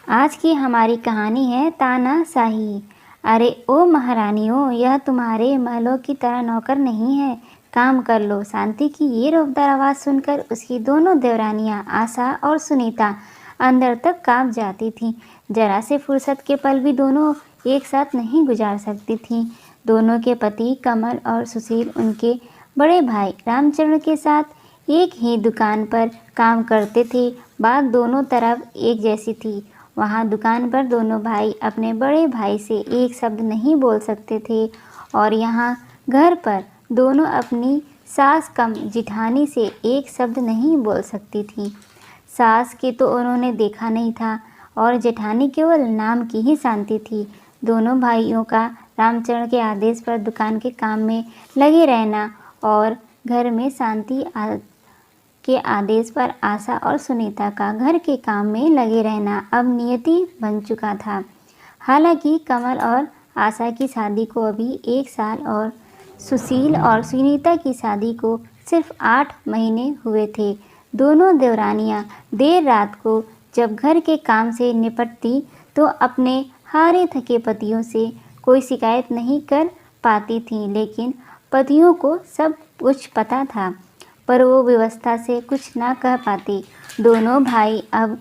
आज की हमारी कहानी है तानाशाही। अरे ओ महारानियों, यह तुम्हारे महलों की तरह नौकर नहीं है, काम कर लो। शांति की ये रोबदार आवाज़ सुनकर उसकी दोनों देवरानियां आशा और सुनीता अंदर तक कांप जाती थीं। जरा से फुर्सत के पल भी दोनों एक साथ नहीं गुजार सकती थीं। दोनों के पति कमल और सुशील उनके बड़े भाई रामचरण के साथ एक ही दुकान पर काम करते थे। बात दोनों तरफ एक जैसी थी। वहाँ दुकान पर दोनों भाई अपने बड़े भाई से एक शब्द नहीं बोल सकते थे और यहाँ घर पर दोनों अपनी सास कम जिठानी से एक शब्द नहीं बोल सकती थी। सास के तो उन्होंने देखा नहीं था और जेठानी केवल नाम की ही शांति थी। दोनों भाइयों का रामचरण के आदेश पर दुकान के काम में लगे रहना और घर में शांति के आदेश पर आशा और सुनीता का घर के काम में लगे रहना अब नियति बन चुका था। हालांकि कमल और आशा की शादी को अभी 1 साल और सुशील और सुनीता की शादी को सिर्फ 8 महीने हुए थे। दोनों देवरानियां देर रात को जब घर के काम से निपटती तो अपने हारे थके पतियों से कोई शिकायत नहीं कर पाती थीं, लेकिन पतियों को सब कुछ पता था पर वो व्यवस्था से कुछ ना कह पाती। दोनों भाई अब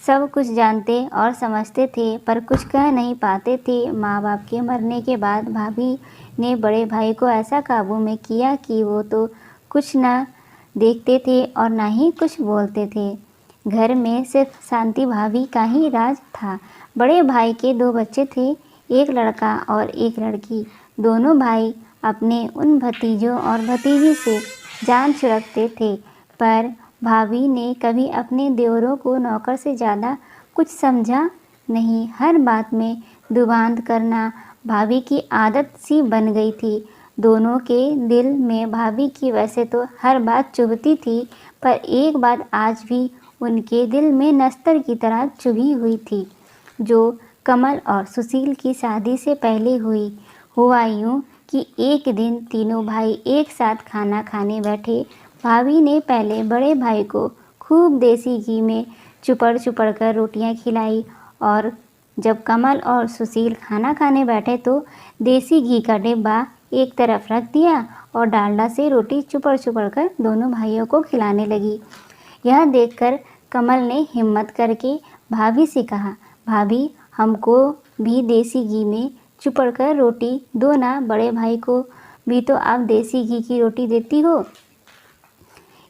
सब कुछ जानते और समझते थे पर कुछ कह नहीं पाते थे। माँ बाप के मरने के बाद भाभी ने बड़े भाई को ऐसा काबू में किया कि वो तो कुछ ना देखते थे और ना ही कुछ बोलते थे। घर में सिर्फ शांति भाभी का ही राज था। बड़े भाई के 2 बच्चे थे, एक लड़का और एक लड़की। दोनों भाई अपने उन भतीजों और भतीजी से जान छिड़कते थे पर भाभी ने कभी अपने देवरों को नौकर से ज़्यादा कुछ समझा नहीं। हर बात में दुबांध करना भाभी की आदत सी बन गई थी। दोनों के दिल में भाभी की वैसे तो हर बात चुभती थी पर एक बात आज भी उनके दिल में नस्तर की तरह चुभी हुई थी, जो कमल और सुशील की शादी से पहले हुआ यूँ कि एक दिन तीनों भाई एक साथ खाना खाने बैठे। भाभी ने पहले बड़े भाई को खूब देसी घी में चुपड़ कर रोटियां खिलाई और जब कमल और सुशील खाना खाने बैठे तो देसी घी का डिब्बा एक तरफ रख दिया और डालडा से रोटी चुपड़ कर दोनों भाइयों को खिलाने लगी। यह देखकर कमल ने हिम्मत करके भाभी से कहा, भाभी हमको भी देसी घी में चुपड़ कर रोटी दो ना, बड़े भाई को भी तो आप देसी घी की रोटी देती हो।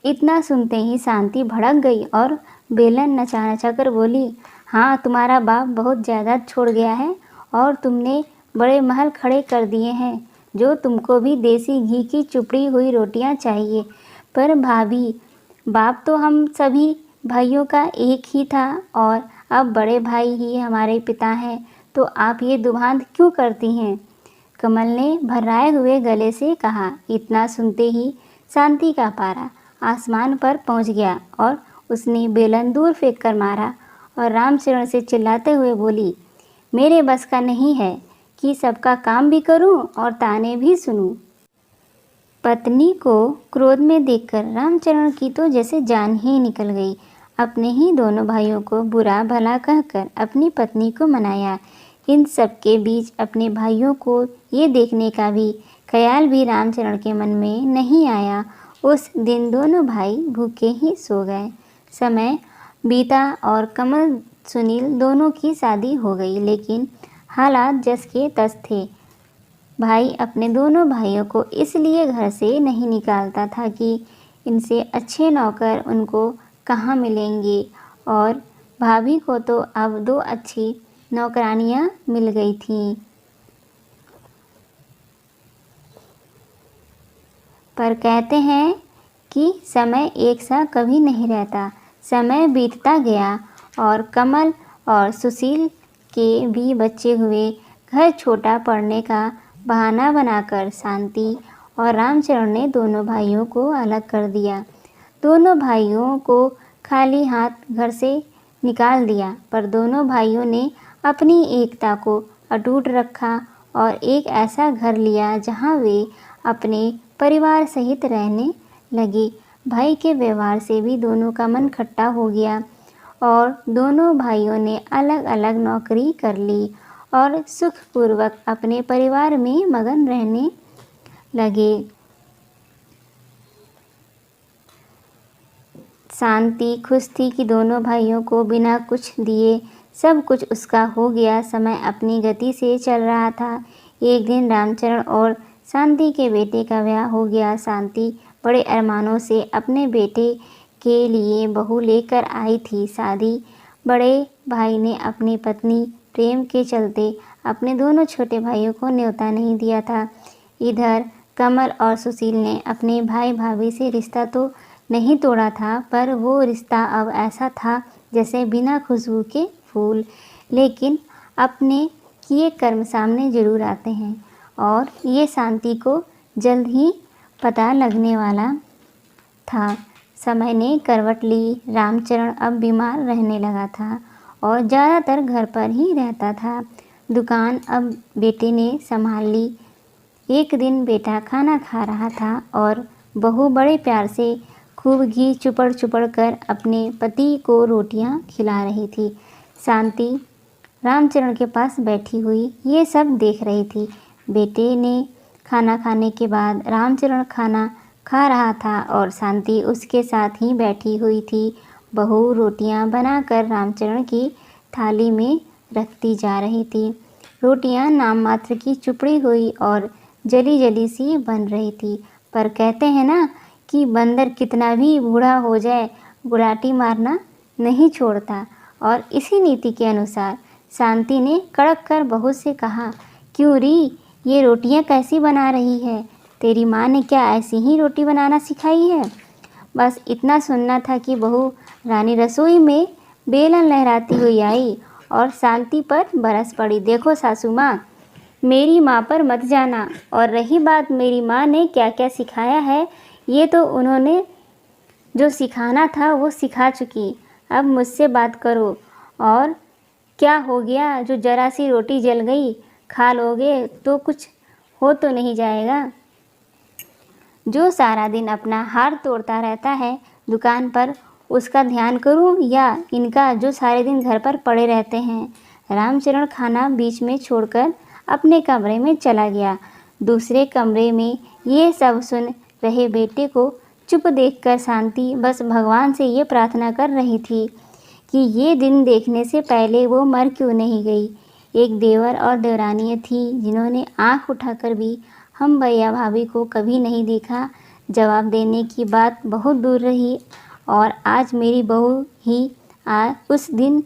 इतना सुनते ही शांति भड़क गई और बेलन नचा कर बोली, हाँ तुम्हारा बाप बहुत ज़्यादा छोड़ गया है और तुमने बड़े महल खड़े कर दिए हैं जो तुमको भी देसी घी की चुपड़ी हुई रोटियां चाहिए। पर भाभी, बाप तो हम सभी भाइयों का एक ही था और अब बड़े भाई ही हमारे पिता हैं, तो आप ये दुभांत क्यों करती हैं? कमल ने भर्राए हुए गले से कहा। इतना सुनते ही शांति का पारा आसमान पर पहुंच गया और उसने बेलन दूर फेंक कर मारा और रामचरण से चिल्लाते हुए बोली, मेरे बस का नहीं है कि सबका काम भी करूं और ताने भी सुनूं। पत्नी को क्रोध में देखकर रामचरण की तो जैसे जान ही निकल गई। अपने ही दोनों भाइयों को बुरा भला कहकर अपनी पत्नी को मनाया। इन सब के बीच अपने भाइयों को ये देखने का भी ख्याल भी रामचरण के मन में नहीं आया। उस दिन दोनों भाई भूखे ही सो गए। समय बीता और कमल सुनील दोनों की शादी हो गई, लेकिन हालात जस के तस थे। भाई अपने दोनों भाइयों को इसलिए घर से नहीं निकालता था कि इनसे अच्छे नौकर उनको कहाँ मिलेंगे और भाभी को तो अब 2 अच्छी नौकरानियाँ मिल गई थीं। पर कहते हैं कि समय एक सा कभी नहीं रहता। समय बीतता गया और कमल और सुशील के भी बच्चे हुए। घर छोटा पड़ने का बहाना बनाकर शांति और रामचरण ने दोनों भाइयों को अलग कर दिया। दोनों भाइयों को खाली हाथ घर से निकाल दिया, पर दोनों भाइयों ने अपनी एकता को अटूट रखा और एक ऐसा घर लिया जहां वे अपने परिवार सहित रहने लगे। भाई के व्यवहार से भी दोनों का मन खट्टा हो गया और दोनों भाइयों ने अलग अलग नौकरी कर ली और सुखपूर्वक अपने परिवार में मगन रहने लगे। शांति खुश थी कि दोनों भाइयों को बिना कुछ दिए सब कुछ उसका हो गया। समय अपनी गति से चल रहा था। एक दिन रामचरण और शांति के बेटे का ब्याह हो गया। शांति बड़े अरमानों से अपने बेटे के लिए बहू लेकर आई थी। शादी बड़े भाई ने अपनी पत्नी प्रेम के चलते अपने दोनों छोटे भाइयों को न्योता नहीं दिया था। इधर कमल और सुशील ने अपने भाई भाभी से रिश्ता तो नहीं तोड़ा था, पर वो रिश्ता अब ऐसा था जैसे बिना खुशबू के फूल। लेकिन अपने किए कर्म सामने जरूर आते हैं और ये शांति को जल्द ही पता लगने वाला था। समय ने करवट ली। रामचरण अब बीमार रहने लगा था और ज़्यादातर घर पर ही रहता था। दुकान अब बेटे ने संभाल ली। एक दिन बेटा खाना खा रहा था और बहू बड़े प्यार से खूब घी चुपड़ चुपड़ कर अपने पति को रोटियां खिला रही थी। शांति रामचरण के पास बैठी हुई ये सब देख रही थी। बेटे ने खाना खाने के बाद रामचरण खाना खा रहा था और शांति उसके साथ ही बैठी हुई थी। बहू रोटियां बनाकर रामचरण की थाली में रखती जा रही थी। रोटियां नाम मात्र की चुपड़ी हुई और जली जली सी बन रही थी, पर कहते हैं ना कि बंदर कितना भी बूढ़ा हो जाए गुलाटी मारना नहीं छोड़ता। और इसी नीति के अनुसार शांति ने कड़क कर बहू से कहा, क्यों री, ये रोटियां कैसी बना रही है? तेरी माँ ने क्या ऐसी ही रोटी बनाना सिखाई है? बस इतना सुनना था कि बहू रानी रसोई में बेलन लहराती हुई आई और शांति पर बरस पड़ी। देखो सासू माँ, मेरी माँ पर मत जाना, और रही बात मेरी माँ ने क्या क्या सिखाया है, ये तो उन्होंने जो सिखाना था वो सिखा चुकी। अब मुझसे बात करो। और क्या हो गया, जो जरा सी रोटी जल गई खा लोगे तो कुछ हो तो नहीं जाएगा? जो सारा दिन अपना हार तोड़ता रहता है दुकान पर, उसका ध्यान करूं या इनका जो सारे दिन घर पर पड़े रहते हैं? रामचरण खाना बीच में छोड़कर अपने कमरे में चला गया। दूसरे कमरे में ये सब सुन रहे बेटे को चुप देखकर शांति बस भगवान से ये प्रार्थना कर रही थी कि ये दिन देखने से पहले वो मर क्यों नहीं गई। एक देवर और देवरानी थी जिन्होंने आंख उठाकर भी हम भैया भाभी को कभी नहीं देखा। जवाब देने की बात बहुत दूर रही और आज मेरी बहू ही उस दिन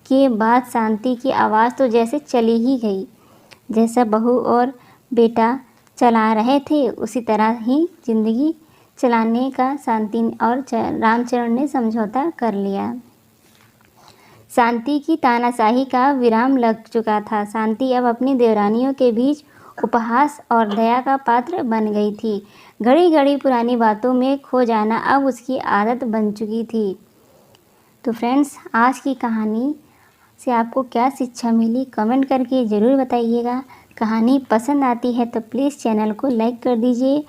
के बाद शांति की आवाज़ तो जैसे चली ही गई। जैसा बहू और बेटा चला रहे थे उसी तरह ही जिंदगी चलाने का शांति और रामचरण ने समझौता कर लिया। शांति की तानाशाही का विराम लग चुका था। शांति अब अपनी देवरानियों के बीच उपहास और दया का पात्र बन गई थी। घड़ी घड़ी पुरानी बातों में खो जाना अब उसकी आदत बन चुकी थी। तो फ्रेंड्स, आज की कहानी से आपको क्या शिक्षा मिली कमेंट करके ज़रूर बताइएगा। कहानी पसंद आती है तो प्लीज़ चैनल को लाइक कर दीजिए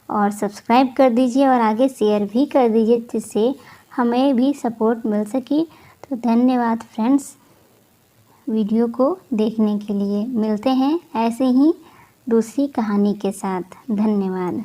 और सब्सक्राइब कर दीजिए और आगे शेयर भी कर दीजिए, जिससे हमें भी सपोर्ट मिल सके। तो धन्यवाद फ्रेंड्स, वीडियो को देखने के लिए। मिलते हैं ऐसे ही दूसरी कहानी के साथ। धन्यवाद।